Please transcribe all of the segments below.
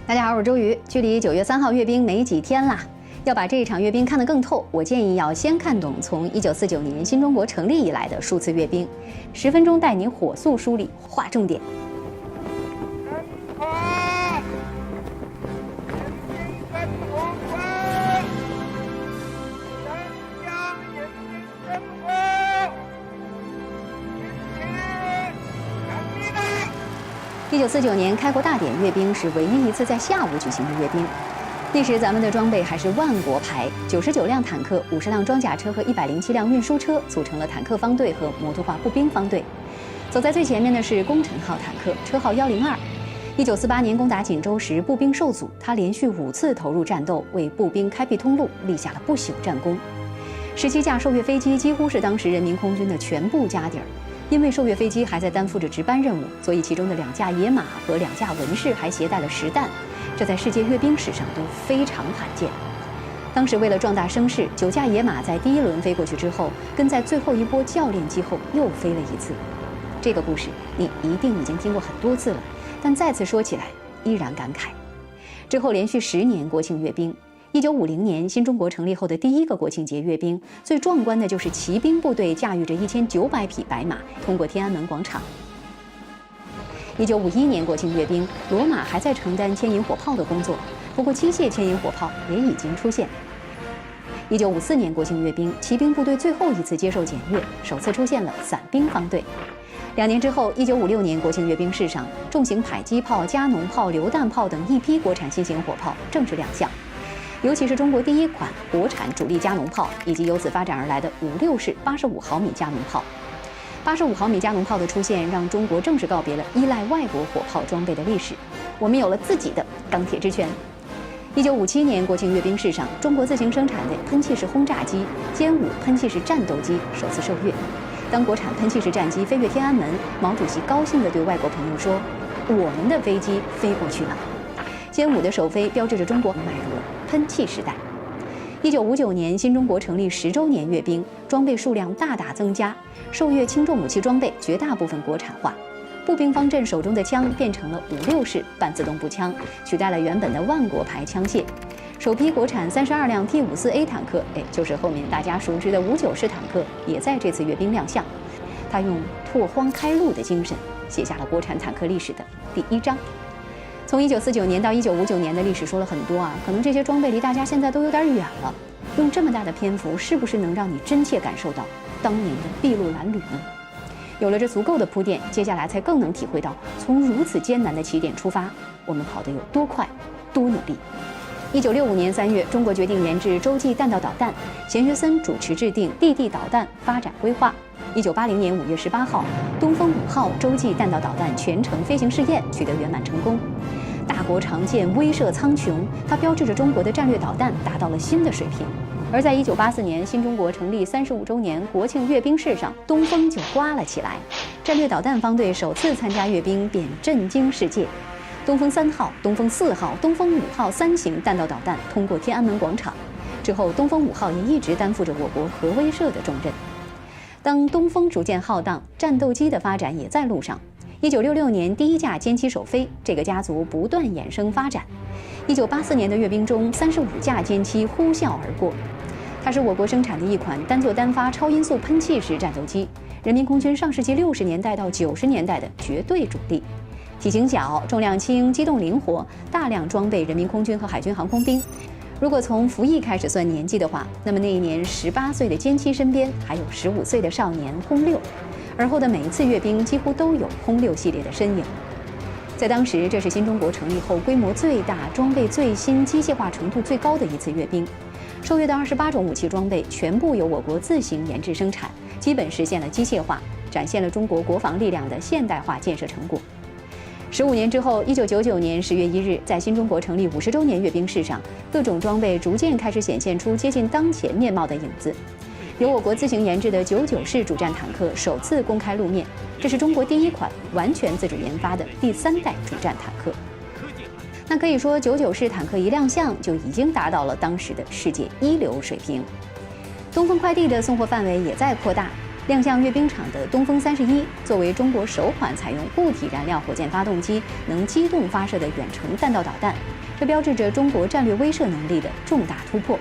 大家好，我是周瑜。距离9月3号阅兵没几天啦，要把这一场阅兵看得更透，我建议要先看懂从1949年新中国成立以来的数次阅兵。10分钟带你火速梳理，划重点。1949年开国大典阅兵是唯一一次在下午举行的阅兵。那时咱们的装备还是万国牌，99辆坦克、50辆装甲车和107辆运输车组成了坦克方队和摩托化步兵方队。走在最前面的是功臣号坦克，车号102。1948年攻打锦州时，步兵受阻，他连续5次投入战斗，为步兵开辟通路，立下了不朽战功。17架受阅飞机几乎是当时人民空军的全部家底儿。因为受阅飞机还在担负着值班任务，所以其中的2架野马和2架文士还携带了实弹，这在世界阅兵史上都非常罕见。当时为了壮大声势，9架野马在第1轮飞过去之后，跟在最后一波教练机后又飞了1次。这个故事你一定已经听过很多次了，但再次说起来依然感慨。之后连续10年国庆阅兵。1950年，新中国成立后的第1个国庆节阅兵，最壮观的就是骑兵部队驾驭着1900匹白马通过天安门广场。1951年国庆阅兵，罗马还在承担牵引火炮的工作，不过机械牵引火炮也已经出现。1954年国庆阅兵，骑兵部队最后一次接受检阅，首次出现了伞兵方队。2年之后，1956年国庆阅兵式上，重型迫击炮、加农炮、榴弹炮等一批国产新型火炮正式亮相。尤其是中国第1款国产主力加农炮，以及由此发展而来的56式85毫米加农炮。85毫米加农炮的出现，让中国正式告别了依赖外国火炮装备的历史，我们有了自己的钢铁之拳。1957年国庆阅兵式上，中国自行生产的喷气式轰炸机歼5喷气式战斗机首次受阅。当国产喷气式战机飞越天安门，毛主席高兴地对外国朋友说：“我们的飞机飞过去了。”歼5的首飞标志着中国迈入了喷气时代。1959年，新中国成立10周年阅兵，装备数量大大增加，受阅轻重武器装备绝大部分国产化。步兵方阵手中的枪变成了56式半自动步枪，取代了原本的万国牌枪械。首批国产32辆 T54A 坦克，就是后面大家熟知的59式坦克，也在这次阅兵亮相。他用拓荒开路的精神，写下了国产坦克历史的第1章。从1949年到1959年的历史说了很多啊，可能这些装备离大家现在都有点远了。用这么大的篇幅，是不是能让你真切感受到当年的筚路蓝缕呢？有了这足够的铺垫，接下来才更能体会到从如此艰难的起点出发，我们跑得有多快、多努力。1965年3月，中国决定研制洲际弹道导弹，钱学森主持制定地地导弹发展规划。1980年5月18号，东风5号洲际弹道导弹全程飞行试验取得圆满成功。大国长剑威慑苍穹，它标志着中国的战略导弹达到了新的水平。而在1984年新中国成立35周年国庆阅兵式上，东风就刮了起来，战略导弹方队首次参加阅兵，便震惊世界。东风3号、东风4号、东风5号3型弹道导弹通过天安门广场之后，东风5号也一直担负着我国核威慑的重任。当东风逐渐浩荡，战斗机的发展也在路上。1966年第1架歼七首飞，这个家族不断衍生发展。1984年的阅兵中，35架歼七呼啸而过。它是我国生产的一款单座单发超音速喷气式战斗机，人民空军上世纪60年代到90年代的绝对主力。体型小，重量轻，机动灵活，大量装备人民空军和海军航空兵。如果从服役开始算年纪的话，那么那一年18岁的歼七身边还有15岁的少年轰6，而后的每一次阅兵几乎都有轰6系列的身影。在当时，这是新中国成立后规模最大、装备最新、机械化程度最高的一次阅兵。受阅的28种武器装备全部由我国自行研制生产，基本实现了机械化，展现了中国国防力量的现代化建设成果。15年之后，1999年10月1日，在新中国成立50周年阅兵式上，各种装备逐渐开始显现出接近当前面貌的影子。由我国自行研制的99式主战坦克首次公开露面，这是中国第1款完全自主研发的第3代主战坦克。那可以说，99式坦克一亮相就已经达到了当时的世界一流水平。东风快递的送货范围也在扩大。亮相阅兵场的东风31作为中国首款采用固体燃料火箭发动机、能机动发射的远程弹道导弹，这标志着中国战略威慑能力的重大突破。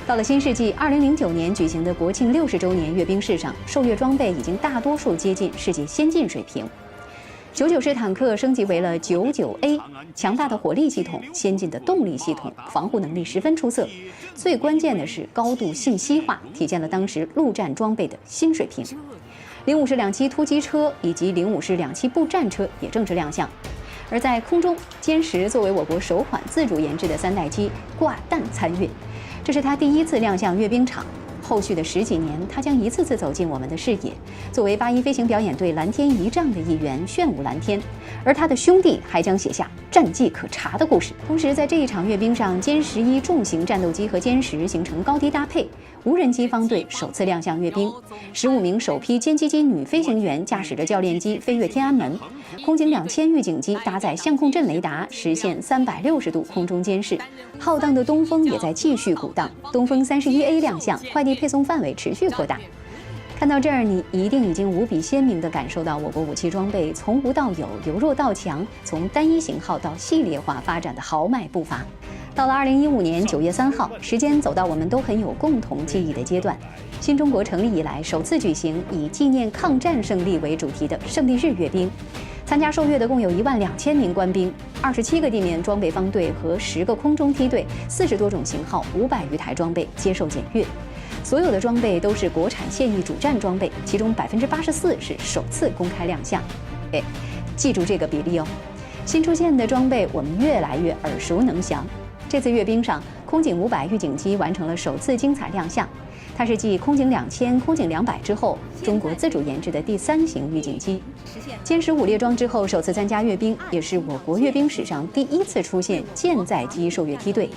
到了新世纪，2009年举行的国庆60周年阅兵式上，受阅装备已经大多数接近世界先进水平。99式坦克升级为了99A， 强大的火力系统、先进的动力系统，防护能力十分出色。最关键的是高度信息化，体现了当时陆战装备的新水平。05式两栖突击车以及05式两栖步战车也正式亮相。而在空中，歼10作为我国首款自主研制的3代机挂弹参阅，这是它第一次亮相阅兵场。后续的10几年，它将一次次走进我们的视野，作为81飞行表演队蓝天仪仗的一员，炫舞蓝天。而他的兄弟还将写下战绩可查的故事。同时，在这一场阅兵上，歼11重型战斗机和歼10形成高低搭配，无人机方队首次亮相阅兵，15名首批歼击机女飞行员驾驶着教练机飞越天安门，空警2000预警机搭载相控阵雷达，实现360度空中监视。浩荡的东风也在继续鼓荡，东风31A 亮相，快递配送范围持续扩大。看到这儿，你一定已经无比鲜明地感受到我国武器装备从无到有、由弱到强，从单一型号到系列化发展的豪迈步伐。到了2015年9月3号，时间走到我们都很有共同记忆的阶段。新中国成立以来，首次举行以纪念抗战胜利为主题的胜利日阅兵。参加受阅的共有12000名官兵，27个地面装备方队和10个空中梯队，40多种型号，500余台装备接受检阅。所有的装备都是国产现役主战装备，其中84%是首次公开亮相。记住这个比例哦。新出现的装备我们越来越耳熟能详。这次阅兵上，空警500预警机完成了首次精彩亮相。它是继空警2000、空警200之后，中国自主研制的第3型预警机。歼15列装之后首次参加阅兵，也是我国阅兵史上第一次出现舰载机受阅梯队。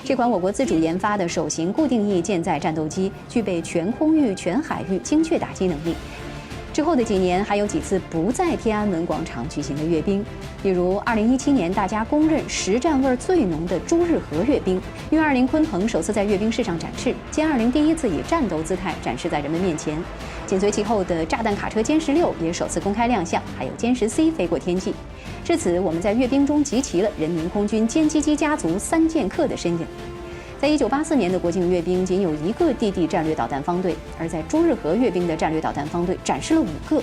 这款我国自主研发的首型固定翼舰载战斗机，具备全空域、全海域精确打击能力。之后的几年，还有几次不在天安门广场举行的阅兵，比如2017年大家公认实战味最浓的朱日和阅兵，运20鲲鹏首次在阅兵式上展示，歼20第一次以战斗姿态展示在人们面前，紧随其后的炸弹卡车歼16也首次公开亮相，还有歼10C 飞过天际。至此，我们在阅兵中集齐了人民空军歼击机家族3剑客的身影。在1984年的国庆阅兵，仅有1个地地战略导弹方队，而在朱日和阅兵的战略导弹方队展示了5个。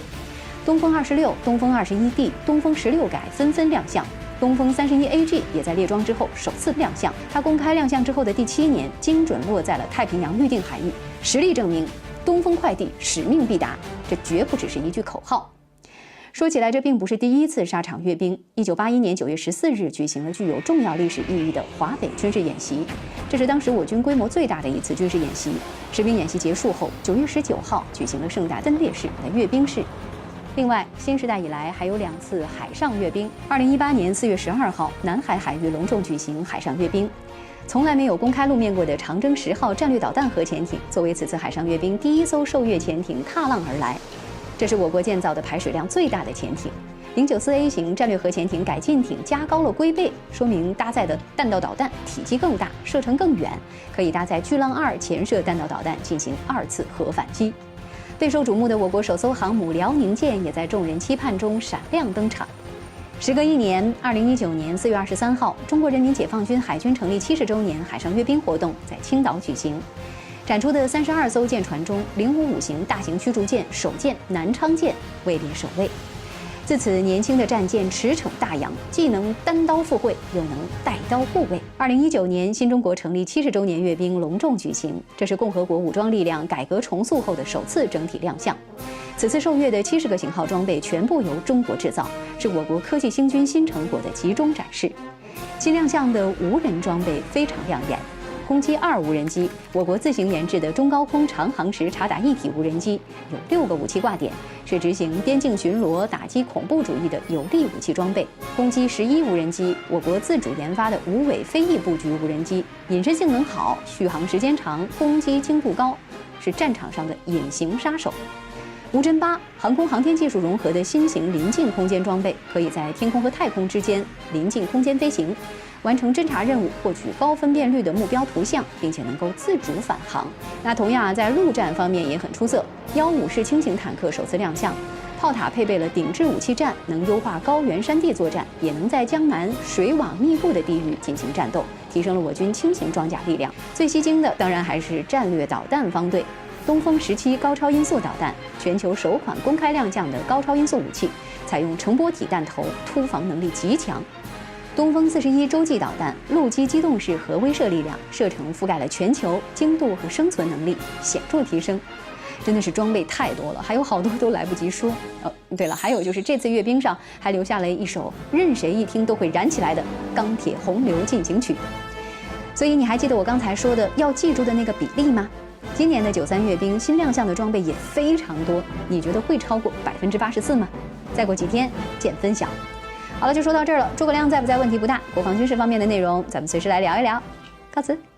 东风26、东风21D、东风16改纷纷亮相，东风31AG 也在列装之后首次亮相。它公开亮相之后的第7年，精准落在了太平洋预定海域，实力证明东风快递使命必达，这绝不只是一句口号。说起来，这并不是第一次沙场阅兵。1981年9月14日举行了具有重要历史意义的华北军事演习，这是当时我军规模最大的一次军事演习。实兵演习结束后，9月19号举行了盛大分列式的阅兵式。另外，新时代以来还有2次海上阅兵。2018年4月12号，南海海域隆重举行海上阅兵。从来没有公开露面过的长征10号战略导弹核潜艇，作为此次海上阅兵第一艘受阅潜艇踏浪而来。这是我国建造的排水量最大的潜艇，094A 型战略核潜艇改进艇加高了龟背，说明搭载的弹道导弹体积更大，射程更远，可以搭载巨浪2潜射弹道导弹进行2次核反击。备受瞩目的我国首艘航母辽宁舰也在众人期盼中闪亮登场。时隔1年，2019年4月23号，中国人民解放军海军成立70周年海上阅兵活动在青岛举行。展出的32艘舰船中，055型大型驱逐舰首舰南昌舰位列首位。自此，年轻的战舰驰骋大洋，既能单刀赴会，又能带刀护卫。2019年，新中国成立70周年阅兵隆重举行，这是共和国武装力量改革重塑后的首次整体亮相。此次受阅的70个型号装备全部由中国制造，是我国科技兴军新成果的集中展示。新亮相的无人装备非常亮眼。轰击2无人机，我国自行研制的中高空长航时察打一体无人机，有6个武器挂点，是执行边境巡逻、打击恐怖主义的有力武器装备。攻击11无人机，我国自主研发的无尾飞翼布局无人机，隐身性能好，续航时间长，攻击精度高，是战场上的隐形杀手。无侦8航空航天技术融合的新型临近空间装备，可以在天空和太空之间临近空间飞行，完成侦察任务，获取高分辨率的目标图像，并且能够自主返航。那同样在陆战方面也很出色，15式轻型坦克首次亮相，炮塔配备了顶置武器站，能优化高原山地作战，也能在江南水网密布的地域进行战斗，提升了我军轻型装甲力量。最吸睛的当然还是战略导弹方队。东风17高超音速导弹，全球首款公开亮相的高超音速武器，采用成波体弹头，突防能力极强。东风41洲际导弹，陆基机动式核威慑力量，射程覆盖了全球，精度和生存能力显著提升。真的是装备太多了，还有好多都来不及说。对了，还有就是这次阅兵上还留下了一首任谁一听都会燃起来的《钢铁洪流进行曲》。所以你还记得我刚才说的要记住的那个比例吗？今年的93阅兵新亮相的装备也非常多，你觉得会超过84%吗？再过几天见分晓。好了，就说到这儿了。诸葛亮在不在问题不大，国防军事方面的内容咱们随时来聊一聊。告辞。